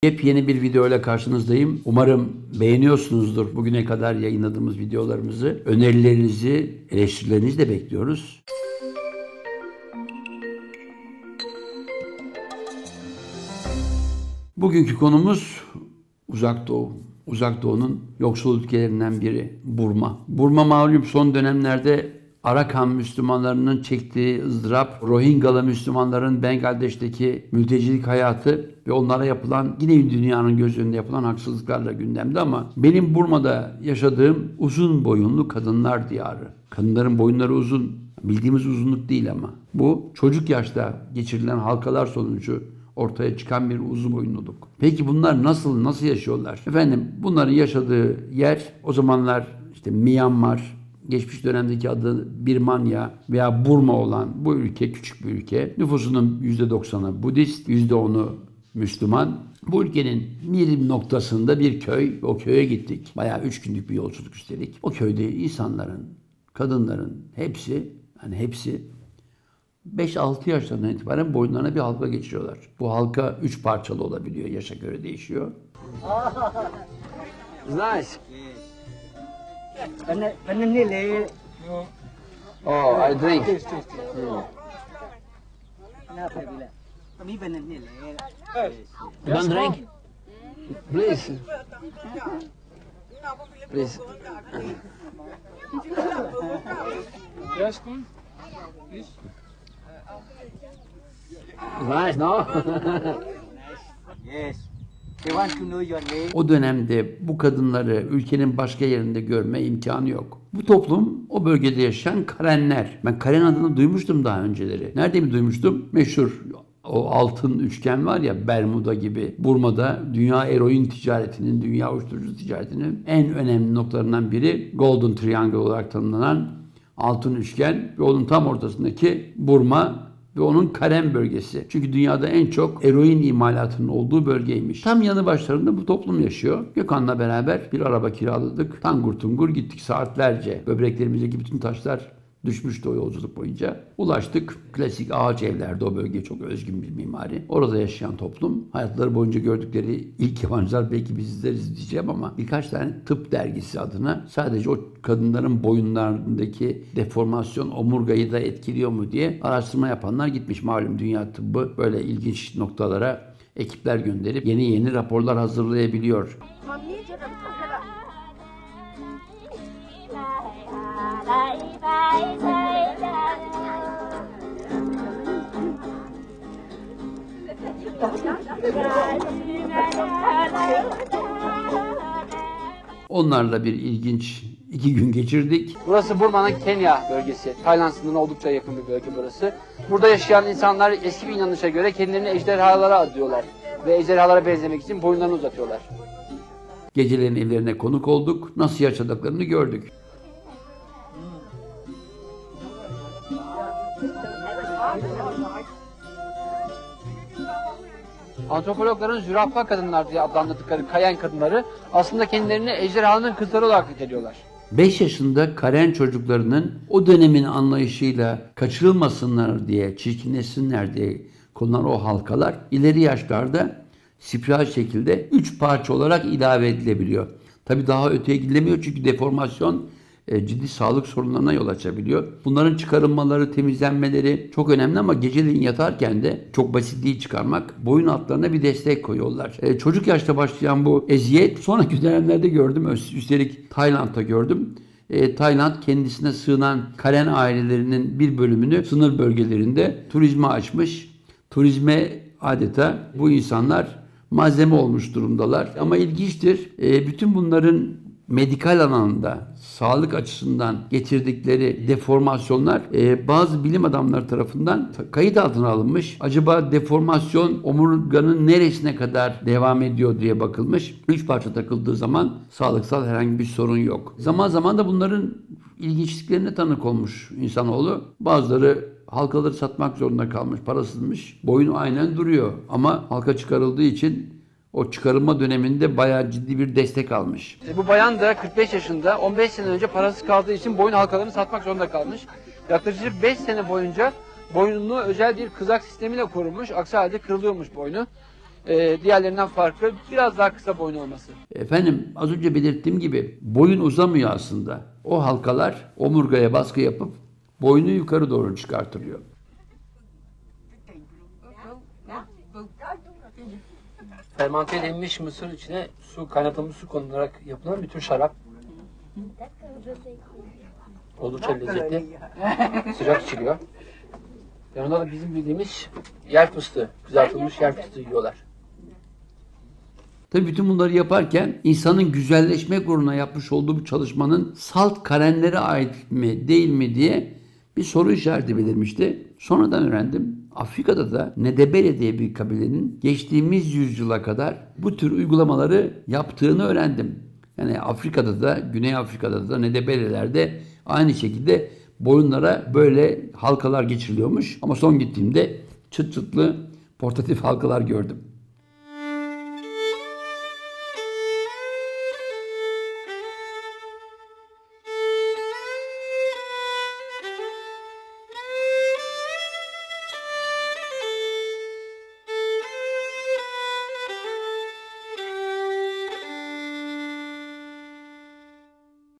Yepyeni bir video ile karşınızdayım. Umarım beğeniyorsunuzdur bugüne kadar yayınladığımız videolarımızı. Önerilerinizi, eleştirilerinizi de bekliyoruz. Bugünkü konumuz Uzak Doğu. Uzak Doğu'nun yoksul ülkelerinden biri Burma. Burma malum son dönemlerde Arakan Müslümanlarının çektiği ızdırap, Rohingyalı Müslümanların Bengaldeş'teki mültecilik hayatı ve onlara yapılan, yine dünyanın göz önünde yapılan haksızlıklarla gündemde ama benim Burma'da yaşadığım uzun boyunlu kadınlar diyarı. Kadınların boyunları uzun, bildiğimiz uzunluk değil ama. Bu çocuk yaşta geçirilen halkalar sonucu ortaya çıkan bir uzun boyunluluk. Peki bunlar nasıl yaşıyorlar? Efendim bunların yaşadığı yer o zamanlar işte Myanmar, geçmiş dönemdeki adı Birmanya veya Burma olan bu ülke küçük bir ülke. Nüfusunun %90'ı Budist, %10'u Müslüman. Bu ülkenin bir noktasında bir köy. O köye gittik. Bayağı 3 günlük bir yolculuk üstelik. O köyde insanların, kadınların hepsi 5-6 yaşlarından itibaren boyunlarına bir halka geçiriyorlar. Bu halka 3 parçalı olabiliyor. Yaşa göre değişiyor. Nice. Oh, I drink. You don't drink? Please. Please. Yes, come. Please. Nice, no? Yes. They want to know your name. O dönemde bu kadınları ülkenin başka yerinde görme imkanı yok. Bu toplum o bölgede yaşayan Karenler. Ben Karen adını duymuştum daha önceleri. Nerede mi duymuştum? Meşhur o altın üçgen var ya, Bermuda gibi. Burma'da dünya eroin ticaretinin, dünya uyuşturucu ticaretinin en önemli noktalarından biri Golden Triangle olarak tanımlanan altın üçgen ve onun tam ortasındaki Burma ve onun Karen bölgesi. Çünkü dünyada en çok eroin imalatının olduğu bölgeymiş. Tam yanı başlarında bu toplum yaşıyor. Gökhan'la beraber bir araba kiraladık. Tangur tungur gittik saatlerce. Böbreklerimizdeki bütün taşlar düşmüştü o yolculuk boyunca. Ulaştık. Klasik ağaç evlerde, o bölge çok özgün bir mimari. Orada yaşayan toplum. Hayatları boyunca gördükleri ilk yabancılar belki bizleriz diyeceğim ama birkaç tane tıp dergisi adına sadece o kadınların boyunlarındaki deformasyon omurgayı da etkiliyor mu diye araştırma yapanlar gitmiş. Malum dünya tıbbı böyle ilginç noktalara ekipler gönderip yeni raporlar hazırlayabiliyor. Onlarla bir ilginç 2 gün geçirdik. Burası Burma'nın Kenya bölgesi. Tayland sınırına oldukça yakın bir bölge burası. Burada yaşayan insanlar eski bir inanışa göre kendilerini ejderhalara adıyorlar. Ve ejderhalara benzemek için boyunlarını uzatıyorlar. Gecelerin evlerine konuk olduk. Nasıl yaşadıklarını gördük. Antropologların zürafa kadınlar diye adlandırdıkları Kayen kadınları aslında kendilerini ejderhanın kızları olarak niteliyorlar. 5 yaşında Karen çocuklarının o dönemin anlayışıyla kaçırılmasınlar diye, çirkinleşsinler diye konulan o halkalar ileri yaşlarda spiral şekilde 3 parça olarak ilave edilebiliyor. Tabii daha öteye gidilemiyor çünkü deformasyon ciddi sağlık sorunlarına yol açabiliyor. Bunların çıkarılmaları, temizlenmeleri çok önemli ama geceleyin yatarken de çok basit değil çıkarmak. Boyun altlarına bir destek koyuyorlar. Çocuk yaşta başlayan bu eziyet sonraki dönemlerde gördüm. Üstelik Tayland'da gördüm. Tayland kendisine sığınan Karen ailelerinin bir bölümünü sınır bölgelerinde turizme açmış. Turizme adeta bu insanlar malzeme olmuş durumdalar. Ama ilginçtir. Bütün bunların medikal alanında, sağlık açısından getirdikleri deformasyonlar bazı bilim adamları tarafından kayıt altına alınmış. Acaba deformasyon omurganın neresine kadar devam ediyor diye bakılmış. 3 parça takıldığı zaman sağlıksal herhangi bir sorun yok. Zaman zaman da bunların ilginçliklerine tanık olmuş insanoğlu. Bazıları halkaları satmak zorunda kalmış, parasızmış. Boynu aynen duruyor ama halka çıkarıldığı için o çıkarılma döneminde bayağı ciddi bir destek almış. Bu bayan da 45 yaşında 15 sene önce parasız kaldığı için boyun halkalarını satmak zorunda kalmış. Yaklaşık 5 sene boyunca boynunu özel bir kızak sistemiyle korunmuş. Aksi halde kırılıyormuş boynu. Diğerlerinden farkı biraz daha kısa boyun olması. Efendim az önce belirttiğim gibi boyun uzamıyor aslında. O halkalar omurgaya baskı yapıp boynu yukarı doğru çıkartılıyor. Fermante edilmiş mısır içine kaynatılmış su konularak yapılan bir tür şarap. Oldukça lezzetli. Sıcak içiliyor. Yanında da bizim bildiğimiz yer fıstığı, kızartılmış yer fıstığı yiyorlar. Tabii bütün bunları yaparken insanın güzelleşmek uğruna yapmış olduğu bu çalışmanın salt karenlere ait mi değil mi diye bir soru işareti belirmişti. Sonradan öğrendim. Afrika'da da Nedebele diye bir kabilenin geçtiğimiz yüzyıla kadar bu tür uygulamaları yaptığını öğrendim. Yani Afrika'da da, Güney Afrika'da da Nedebele'lerde aynı şekilde boyunlara böyle halkalar geçiriliyormuş. Ama son gittiğimde çıt çıtlı portatif halkalar gördüm.